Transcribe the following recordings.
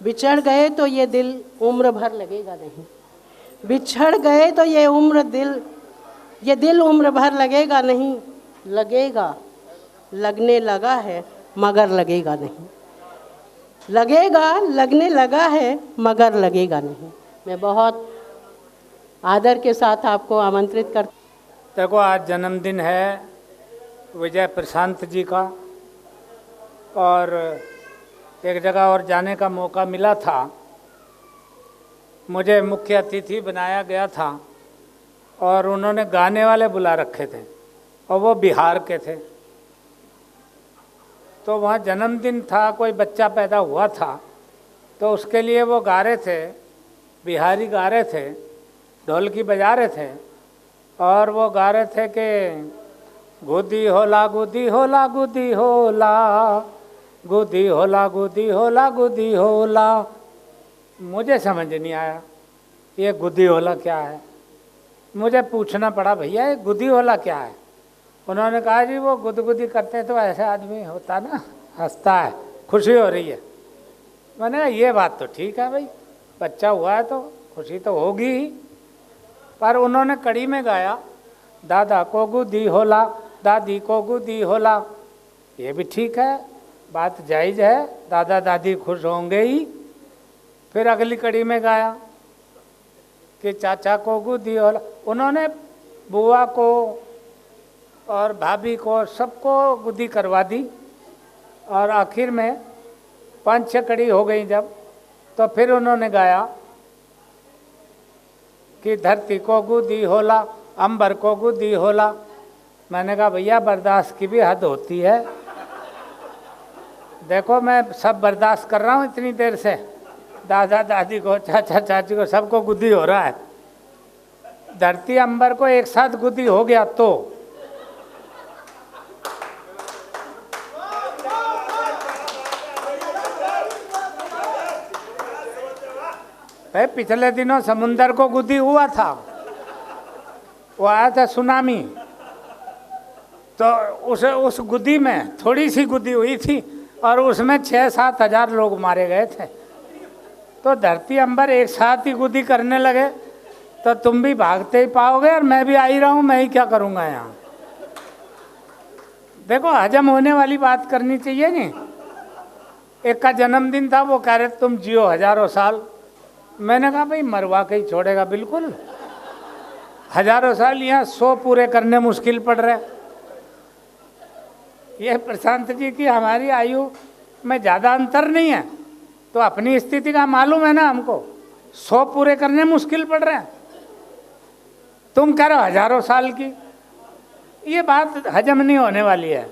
बिछड़ गए तो ये दिल उम्र भर लगेगा नहीं, बिछड़ गए तो ये दिल उम्र भर लगेगा नहीं, लगेगा, लगने लगा है मगर लगेगा नहीं, लगेगा, लगने लगा है मगर लगेगा नहीं। मैं बहुत आदर के साथ आपको आमंत्रित कर। देखो, आज जन्मदिन है विजय प्रशांत जी का, और एक जगह और जाने का मौका मिला था। मुझे मुख्य अतिथि बनाया गया था और उन्होंने गाने वाले बुला रखे थे और वो बिहार के थे। तो वहाँ जन्मदिन था, कोई बच्चा पैदा हुआ था, तो उसके लिए वो गा रहे थे, बिहारी गा रहे थे, ढोलकी बजा रहे थे और वो गा रहे थे कि गुदी होला गुदी होला गुदी होला, गुदी होला गुदी होला गुदी होला। मुझे समझ नहीं आया ये गुदी होला क्या है। मुझे पूछना पड़ा, भैया ये गुदी होला क्या है। उन्होंने कहा जी वो गुदगुदी करते तो ऐसा आदमी होता ना, हंसता है, खुशी हो रही है। मैंने कहा ये बात तो ठीक है भाई, बच्चा हुआ है तो खुशी तो होगी ही। पर उन्होंने कड़ी में गाया दादा को गुदी होला दादी को गुदी होला, ये भी ठीक है, बात जायज़ है, दादा दादी खुश होंगे ही। फिर अगली कड़ी में गाया कि चाचा को गुदी होला। उन्होंने बुआ को और भाभी को सबको गुदी करवा दी और आखिर में 5-6 कड़ी हो गई जब, तो फिर उन्होंने गाया कि धरती को गुदी होला अंबर को गुदी होला। मैंने कहा भैया बर्दाश्त की भी हद होती है। देखो मैं सब बर्दाश्त कर रहा हूँ इतनी देर से, दादा दादी को चाचा चाची को सबको गुदी हो रहा है, धरती अंबर को एक साथ गुदी हो गया तो भाई पिछले दिनों समुंदर को गुदी हुआ था, वो आया था सुनामी, तो उस गुदी में थोड़ी सी गुदी हुई थी और उसमें 6-7 हजार लोग मारे गए थे। तो धरती अंबर एक साथ ही गुदी करने लगे तो तुम भी भागते ही पाओगे और मैं भी आ ही रहा हूँ, मैं ही क्या करूँगा यहाँ। देखो हजम होने वाली बात करनी चाहिए नहीं। एक का जन्मदिन था, वो कह रहे तुम जियो हजारों साल। मैंने कहा भाई मरवा के ही छोड़ेगा बिल्कुल, हजारों साल, यहाँ 100 पूरे करने मुश्किल पड़ रहे। ये प्रशांत जी की हमारी आयु में ज़्यादा अंतर नहीं है, तो अपनी स्थिति का मालूम है ना हमको, 100 पूरे करने मुश्किल पड़ रहे हैं। तुम कह रहे हो हजारों साल की, ये बात हजम नहीं होने वाली है।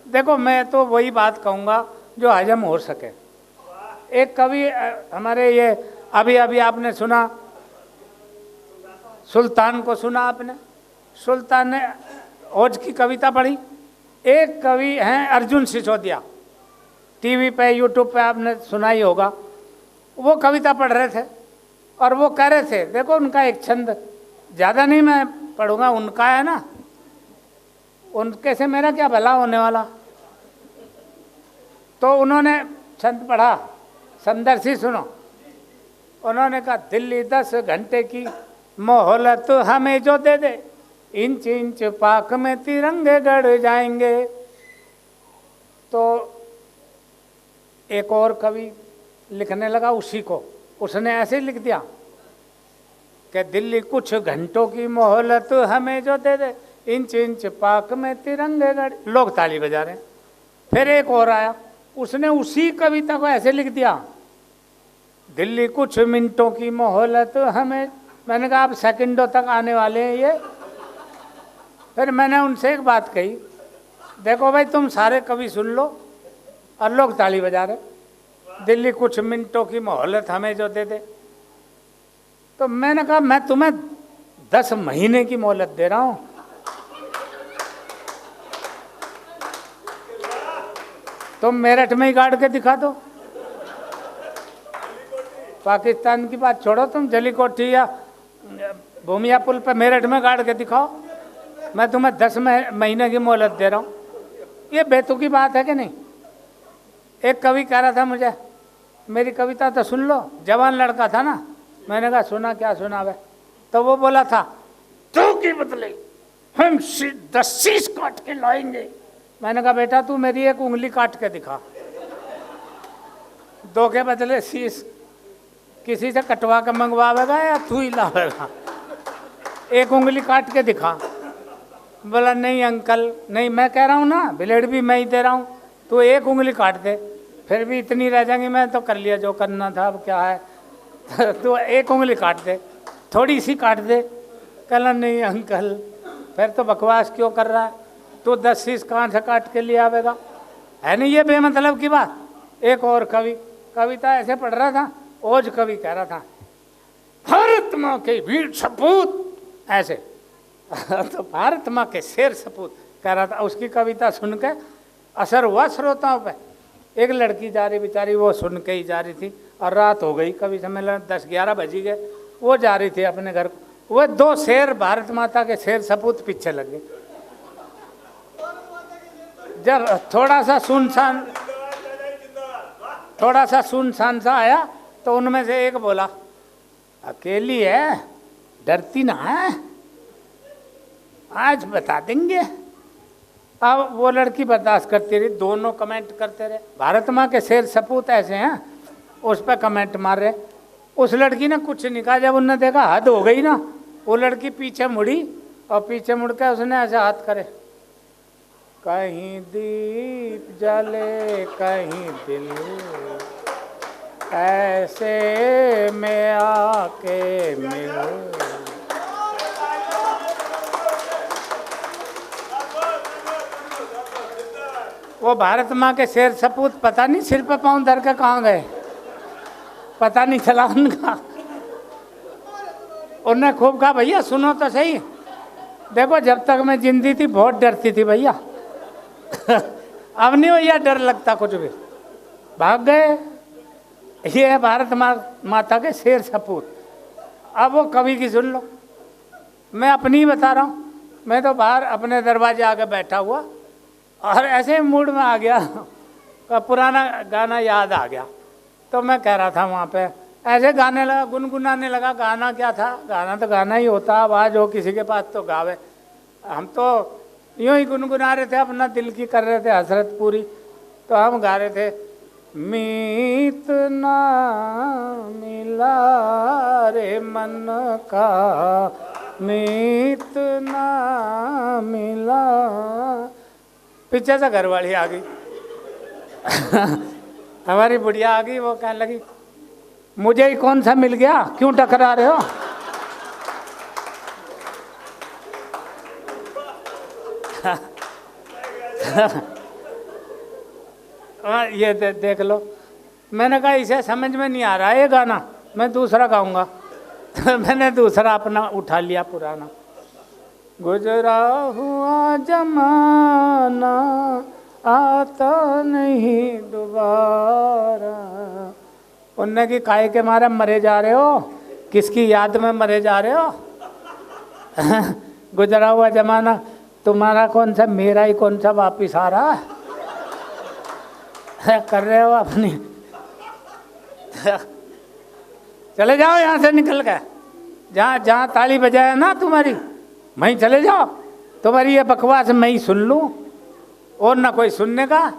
देखो मैं तो वही बात कहूँगा जो हजम हो सके। एक कवि हमारे ये अभी अभी आपने सुना, सुल्तान को सुना आपने, सुल्तान ने ओज की कविता पढ़ी। एक कवि हैं अर्जुन सिसोदिया, टीवी पे यूट्यूब पे आपने सुना ही होगा, वो कविता पढ़ रहे थे और वो कह रहे थे, देखो उनका एक छंद, ज़्यादा नहीं मैं पढ़ूंगा, उनका है ना, उनके से मेरा क्या भला होने वाला। तो उन्होंने छंद पढ़ा, संदर्शी सुनो। उन्होंने कहा दिल्ली 10 घंटे की मोहलत हमें जो दे दे, इंच इंच पाक में तिरंगे गड़ जाएंगे। तो एक और कवि लिखने लगा उसी को, उसने ऐसे लिख दिया कि दिल्ली कुछ घंटों की मोहलत हमें जो दे दे, इंच इंच पाक में तिरंगे गड़। लोग ताली बजा रहे। फिर एक और आया, उसने उसी कविता को ऐसे लिख दिया, दिल्ली कुछ मिनटों की मोहलत हमें। मैंने कहा आप सेकंडों तक आने वाले हैं ये। फिर मैंने उनसे एक बात कही, देखो भाई तुम सारे कवि सुन लो, और लोग ताली बजा रहे, दिल्ली कुछ मिनटों की मोहलत हमें जो दे दे। तो मैंने कहा मैं तुम्हें 10 महीने की मोहलत दे रहा हूं। तुम मेरठ में ही गाड़ के दिखा दो। पाकिस्तान की बात छोड़ो, तुम जलीकोठी या भूमिया पुल पे मेरठ में गाड़ के दिखाओ, मैं तुम्हें 10 महीने की मोहलत दे रहा हूँ। ये बेतुकी बात है कि नहीं। एक कवि कह रहा था मुझे, मेरी कविता तो सुन लो। जवान लड़का था ना, मैंने कहा सुना, क्या सुना वे? तो वो बोला था, तू की बदले हम 10 शीश काट के लाएंगे। मैंने कहा बेटा तू मेरी एक उंगली काट के दिखा, 2 के बदले शीश किसी से कटवा के मंगवावेगा या तू ही लावेगा? एक उंगली काट के दिखा। बोला नहीं अंकल नहीं, मैं कह रहा हूँ ना ब्लेड भी मैं ही दे रहा हूँ, तू एक उंगली काट दे, फिर भी इतनी रह जाएंगी। मैं तो कर लिया जो करना था, अब क्या है। तो एक उंगली काट दे, थोड़ी सी काट दे। कहला नहीं अंकल, फिर तो बकवास क्यों कर रहा है, तो 10 शीश कहाँ से काट के लिए आवेगा? है नहीं ये बेमतलब की बात। एक और कविता ऐसे पढ़ रहा था, ओज कवि कह रहा था, भारत माँ के वीर सपूत, ऐसे तो भारत माँ के शेर सपूत कह रहा था। उसकी कविता सुन के असर हुआ श्रोताओं पे। एक लड़की जा रही बेचारी, वो सुन के ही जा रही थी, और रात हो गई, कवि सम्मेलन 10-11 बज गए, वो जा रही थी अपने घर को। वो 2 शेर, भारत माता के शेर सपूत पीछे लग गए। जब थोड़ा सा सुनसान सा आया, तो उनमें से एक बोला, अकेली है, डरती ना है, आज बता देंगे। अब वो लड़की बर्दाश्त करती रही, दोनों कमेंट करते रहे, भारत माँ के शेर सपूत ऐसे हैं, उस पर कमेंट मार रहे। उस लड़की ने कुछ नहीं कहा। जब उन्होंने देखा हद हो गई ना, वो लड़की पीछे मुड़ी, और पीछे मुड़ के उसने ऐसे हाथ करे, कहीं दीप जले कहीं दिल, ऐसे में आके मिल। वो भारत माँ के शेर सपूत पता नहीं सिर पे पाँव धर के कहाँ गए, पता नहीं चला उनका। उन्होंने खूब कहा, भैया सुनो तो सही, देखो जब तक मैं जिंदी थी बहुत डरती थी भैया। अब नहीं भैया डर लगता कुछ भी, भाग गए। ये है भारत माता के शेर सपूत। अब वो कवि की सुन लो, मैं अपनी ही बता रहा हूँ। मैं तो बाहर अपने दरवाजे आके बैठा हुआ, और ऐसे मूड में आ गया, पुराना गाना याद आ गया। तो मैं कह रहा था वहाँ पे, ऐसे गाने लगा, गुनगुनाने लगा। गाना क्या था, गाना तो गाना ही होता, आवाज़ हो किसी के पास तो गावे। हम तो यूँ ही गुनगुना रहे थे, अपना दिल की कर रहे थे हसरत पूरी। तो हम गा रहे थे, मीत ना मिला रे मन का, मीत ना मिला। पीछे से घरवाली आ गई, हमारी बुढ़िया आ गई। वो कहने लगी, मुझे ही कौन सा मिल गया, क्यों टकरा रहे हो? ये देख लो। मैंने कहा इसे समझ में नहीं आ रहा है ये गाना, मैं दूसरा गाऊंगा। तो मैंने दूसरा अपना उठा लिया पुराना, गुजरा हुआ जमाना आता नहीं दोबारा। उनने की काहे के मारे मरे जा रहे हो, किसकी याद में मरे जा रहे हो? गुजरा हुआ जमाना तुम्हारा कौन सा, मेरा ही कौन सा वापिस आ रहा है? कर रहे हो अपनी। चले जाओ यहाँ से निकल के, जहाँ जहाँ ताली बजाया ना तुम्हारी, वहीं चले जाओ। तुम्हारी ये बकवास मैं ही सुन लूँ, और ना कोई सुनने का।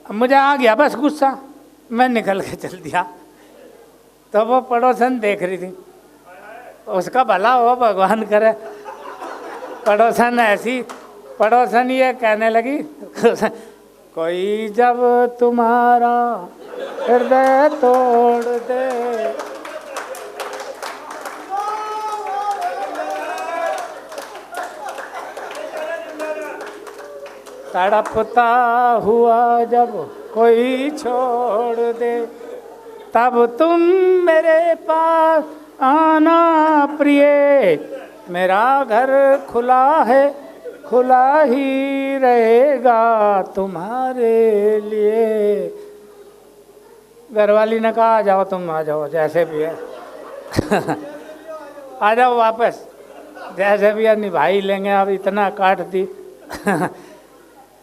मुझे आ गया बस गुस्सा, मैं निकल के चल दिया। तो वो पड़ोसन देख रही थी, उसका भला हो भगवान करे। पड़ोसन ऐसी, पड़ोसन ये कहने लगी, कोई जब तुम्हारा हृदय तोड़ दे, तड़पता हुआ जब कोई छोड़ दे, तब तुम मेरे पास आना प्रिय, मेरा घर खुला है, खुला ही रहेगा तुम्हारे लिए। घरवाली ने कहा आ जाओ तुम, आ जाओ जैसे भी है। आ जाओ वापस, जैसे भी है निभा ही लेंगे, अब इतना काट दी।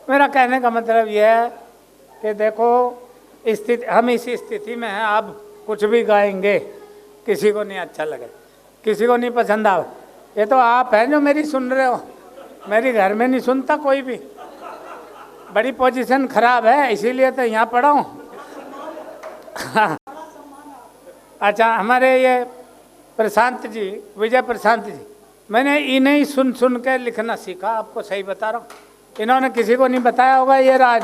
मेरा कहने का मतलब यह है कि देखो स्थिति, हम इसी स्थिति में हैं। आप कुछ भी गाएंगे किसी को नहीं अच्छा लगे, किसी को नहीं पसंद आवे। ये तो आप हैं जो मेरी सुन रहे हो, मेरी घर में नहीं सुनता कोई भी। बड़ी पोजीशन खराब है, इसीलिए तो यहाँ पड़ा हूँ। अच्छा, हमारे ये प्रशांत जी, विजय प्रशांत जी, मैंने इन्हें सुन सुन के लिखना सीखा, आपको सही बता रहा हूँ। इन्होंने किसी को नहीं बताया होगा ये राज।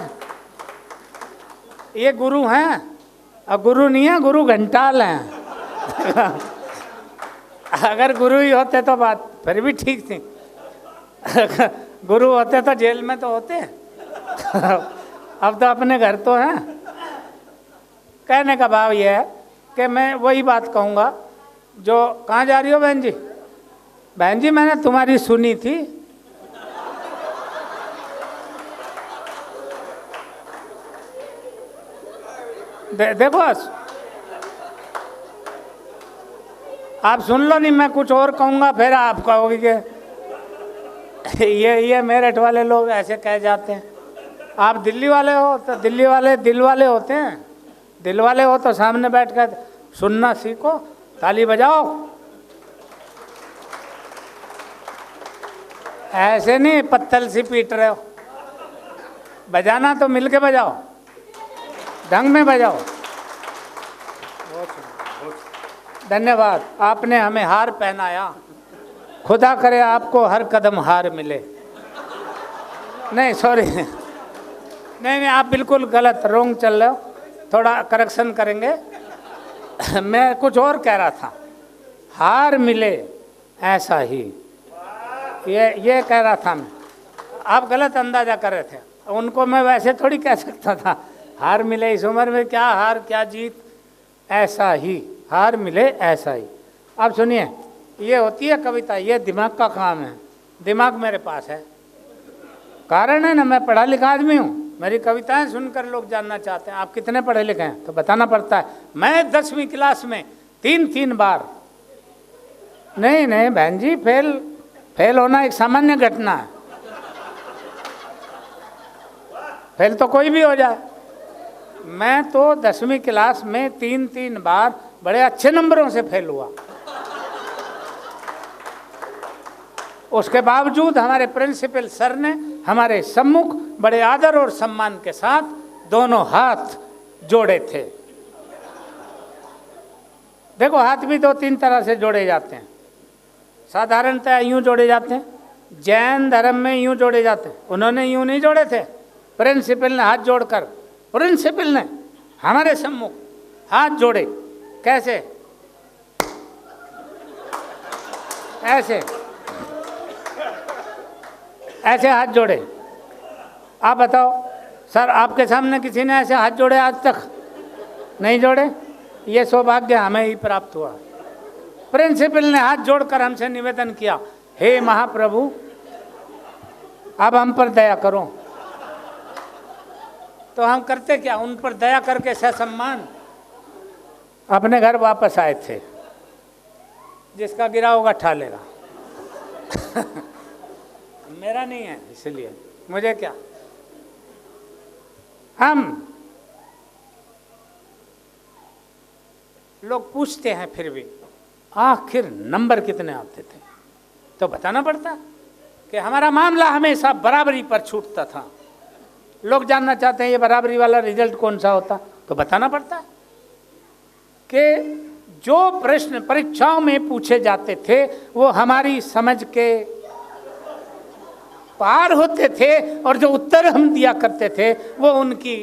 ये गुरु हैं, और गुरु नहीं है, गुरु घंटाल हैं। अगर गुरु ही होते तो बात फिर भी ठीक थी। गुरु होते तो जेल में तो होते। अब तो अपने घर तो हैं। कहने का भाव ये है कि मैं वही बात कहूँगा जो, कहाँ जा रही हो बहन जी? बहन जी मैंने तुम्हारी सुनी थी। देखो आप सुन लो, नहीं मैं कुछ और कहूँगा फिर आप कहोगे कि ये मेरठ वाले लोग ऐसे कह जाते हैं। आप दिल्ली वाले हो तो दिल्ली वाले दिल वाले होते हैं। दिल वाले हो तो सामने बैठ कर सुनना सीखो, ताली बजाओ। ऐसे नहीं पत्तल सी पीट रहे हो। बजाना तो मिलके बजाओ, ढंग में बजाओ। धन्यवाद, आपने हमें हार पहनाया। खुदा करे आपको हर कदम हार मिले। नहीं सॉरी, नहीं आप बिल्कुल गलत, रोंग चल रहे हो, थोड़ा करेक्शन करेंगे। मैं कुछ और कह रहा था, हार मिले ऐसा ही, ये कह रहा था मैं। आप गलत अंदाजा कर रहे थे। उनको मैं वैसे थोड़ी कह सकता था, हार मिले इस उम्र में, क्या हार क्या जीत, ऐसा ही, हार मिले ऐसा ही। अब सुनिए, ये होती है कविता, ये दिमाग का काम है। दिमाग मेरे पास है, कारण है ना, मैं पढ़ा लिखा आदमी हूँ। मेरी कविताएं सुनकर लोग जानना चाहते हैं आप कितने पढ़े लिखे हैं, तो बताना पड़ता है। मैं 10वीं क्लास में 3 बार, नहीं बहन जी, फेल होना एक सामान्य घटना है। फेल तो कोई भी हो जाए। मैं तो 10वीं क्लास में 3 बार बड़े अच्छे नंबरों से फेल हुआ। उसके बावजूद हमारे प्रिंसिपल सर ने हमारे सम्मुख बड़े आदर और सम्मान के साथ दोनों हाथ जोड़े थे। देखो, हाथ भी 2-3 तरह से जोड़े जाते हैं। साधारणतः यूं जोड़े जाते हैं, जैन धर्म में यूं जोड़े जाते हैं। उन्होंने यूं नहीं जोड़े थे। प्रिंसिपल ने हाथ जोड़कर, प्रिंसिपल ने हमारे सम्मुख हाथ जोड़े। कैसे? ऐसे हाथ जोड़े। आप बताओ सर, आपके सामने किसी ने ऐसे हाथ जोड़े आज तक? नहीं जोड़े। ये सौभाग्य हमें ही प्राप्त हुआ। प्रिंसिपल ने हाथ जोड़कर हमसे निवेदन किया, हे महाप्रभु, अब हम पर दया करो। तो हम करते क्या? उन पर दया करके ससम्मान अपने घर वापस आए थे। जिसका गिरा होगा ठा लेगा। मेरा नहीं है, इसलिए मुझे क्या। हम लोग पूछते हैं फिर भी आखिर नंबर कितने आते थे, तो बताना पड़ता कि हमारा मामला हमेशा बराबरी पर छूटता था। लोग जानना चाहते हैं ये बराबरी वाला रिजल्ट कौन सा होता, तो बताना पड़ता है कि जो प्रश्न परीक्षाओं में पूछे जाते थे वो हमारी समझ के पार होते थे, और जो उत्तर हम दिया करते थे वो उनकी।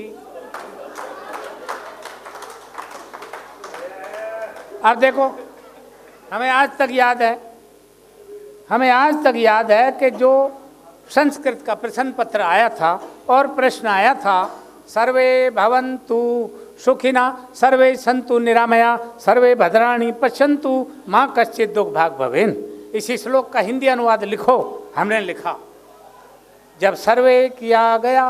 अब देखो, हमें आज तक याद है कि जो संस्कृत का प्रश्न पत्र आया था और प्रश्न आया था, सर्वे भवन्तु सुखिना सर्वे सन्तु निरामया सर्वे भद्राणि पश्यन्तु माँ कश्चित् दुर्भाग् भवेन्। इसी श्लोक का हिंदी अनुवाद लिखो। हमने लिखा। जब सर्वे किया गया,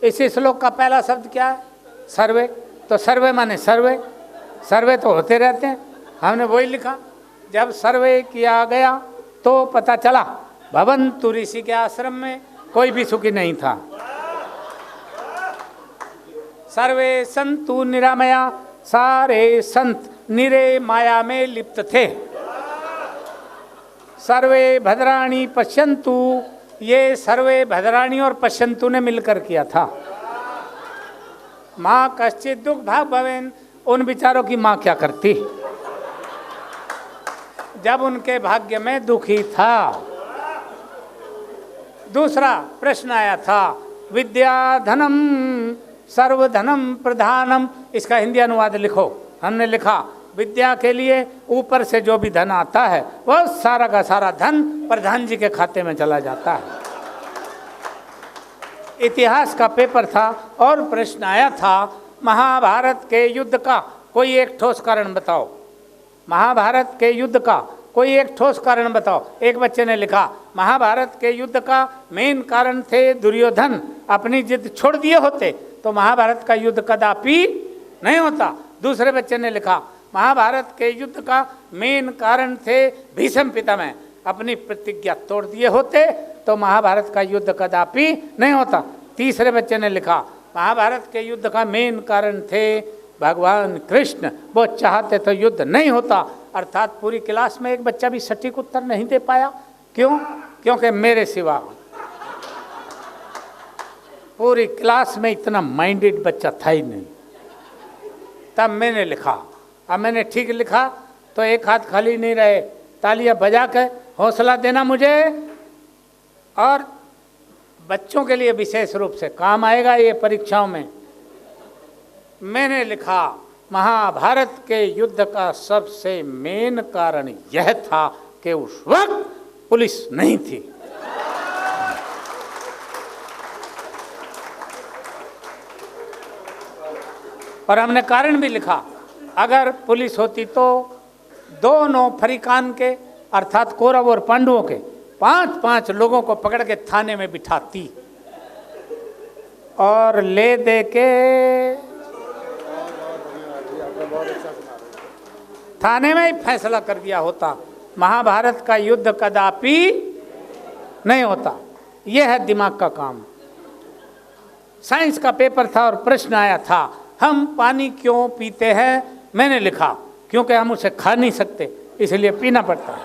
इसी श्लोक का पहला शब्द क्या है? सर्वे। तो सर्वे माने सर्वे तो होते रहते हैं। हमने वही लिखा। जब सर्वे किया गया तो पता चला भवन्तु ऋषि के आश्रम में कोई भी सुखी नहीं था। सर्वे संतु निरामया, सारे संत निरे माया में लिप्त थे। सर्वे भद्राणी पश्यन्तु, ये सर्वे भद्राणी और पश्यन्तु ने मिलकर किया था। माँ कश्चित दुख भाग भवेन, उन विचारों की माँ क्या करती जब उनके भाग्य में दुखी था। दूसरा प्रश्न आया था, विद्या धनम सर्वधनम प्रधानम, इसका हिंदी अनुवाद लिखो। हमने लिखा, विद्या के लिए ऊपर से जो भी धन आता है वह सारा का सारा धन प्रधान जी के खाते में चला जाता है। इतिहास का पेपर था और प्रश्न आया था, महाभारत के युद्ध का कोई एक ठोस कारण बताओ। महाभारत के युद्ध का कोई एक ठोस कारण बताओ। एक बच्चे ने लिखा, महाभारत के युद्ध का मेन कारण थे दुर्योधन, अपनी जिद छोड़ दिए होते तो महाभारत का युद्ध कदापि नहीं होता। दूसरे बच्चे ने लिखा, महाभारत के युद्ध का मेन कारण थे भीष्म पितामह, अपनी प्रतिज्ञा तोड़ दिए होते तो महाभारत का युद्ध कदापि नहीं होता। तीसरे बच्चे ने लिखा, महाभारत के युद्ध का मेन कारण थे भगवान कृष्ण, वो चाहते तो युद्ध नहीं होता। अर्थात पूरी क्लास में एक बच्चा भी सटीक उत्तर नहीं दे पाया। क्यों? क्योंकि मेरे सिवा पूरी क्लास में इतना माइंडेड बच्चा था ही नहीं। तब मैंने लिखा, अब मैंने ठीक लिखा तो एक हाथ खाली नहीं रहे, तालियां बजा के हौसला देना मुझे, और बच्चों के लिए विशेष रूप से काम आएगा ये परीक्षाओं में। मैंने लिखा, महाभारत के युद्ध का सबसे मेन कारण यह था कि उस वक्त पुलिस नहीं थी। और हमने कारण भी लिखा, अगर पुलिस होती तो दोनों फरीकान के अर्थात कौरव और पांडवों के 5-5 लोगों को पकड़ के थाने में बिठाती और ले दे के थाने में ही फैसला कर दिया होता, महाभारत का युद्ध कदापि नहीं होता। यह है दिमाग का काम। साइंस का पेपर था और प्रश्न आया था, हम पानी क्यों पीते हैं? मैंने लिखा, क्योंकि हम उसे खा नहीं सकते इसलिए पीना पड़ता है।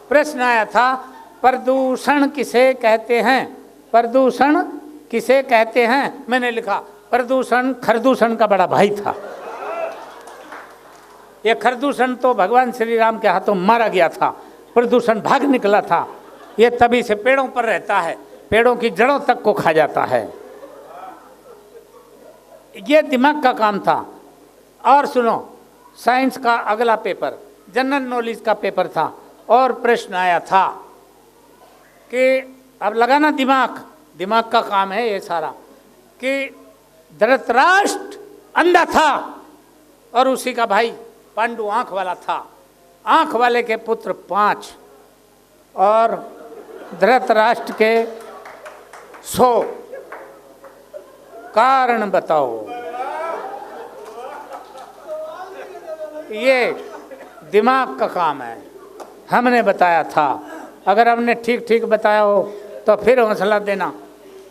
प्रश्न आया था, प्रदूषण किसे कहते हैं? प्रदूषण किसे कहते हैं? मैंने लिखा, प्रदूषण खरदूषण का बड़ा भाई था। यह खरदूषण तो भगवान श्री राम के हाथों मारा गया था, प्रदूषण भाग निकला था। यह तभी से पेड़ों पर रहता है, पेड़ों की जड़ों तक को खा जाता है। यह दिमाग का काम था। और सुनो, साइंस का अगला पेपर जनरल नॉलेज का पेपर था और प्रश्न आया था कि अब लगाना दिमाग, दिमाग का काम है ये सारा, कि धृतराष्ट्र अंधा था और उसी का भाई पांडु आंख वाला था। आंख वाले के पुत्र 5 और धृतराष्ट्र के 100। कारण बताओ। ये दिमाग का काम है। हमने बताया था, अगर हमने ठीक ठीक बताया हो तो फिर हौसला देना।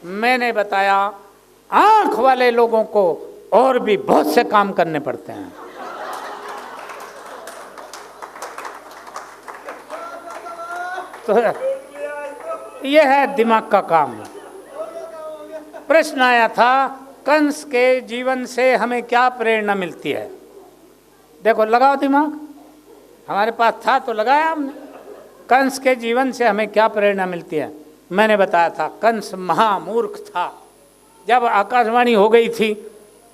मैंने बताया, आंख वाले लोगों को और भी बहुत से काम करने पड़ते हैं। तो यह है दिमाग का काम। प्रश्न आया था, कंस के जीवन से हमें क्या प्रेरणा मिलती है? देखो, लगाओ दिमाग, हमारे पास था तो लगाया हमने। कंस के जीवन से हमें क्या प्रेरणा मिलती है? मैंने बताया था, कंस महामूर्ख था। जब आकाशवाणी हो गई थी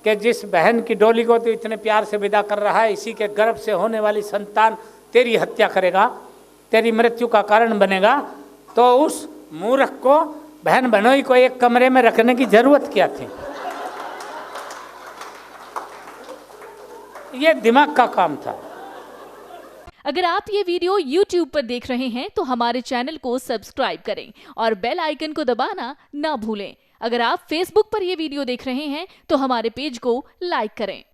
कि जिस बहन की डोली को तो इतने प्यार से विदा कर रहा है, इसी के गर्भ से होने वाली संतान तेरी हत्या करेगा, तेरी मृत्यु का कारण बनेगा, तो उस मूर्ख को, बहन बनोई को एक कमरे में रखने की जरूरत क्या थी? ये दिमाग का काम था। अगर आप ये वीडियो YouTube पर देख रहे हैं तो हमारे चैनल को सब्सक्राइब करें और बेल आइकन को दबाना ना भूलें। अगर आप Facebook पर ये वीडियो देख रहे हैं तो हमारे पेज को लाइक करें।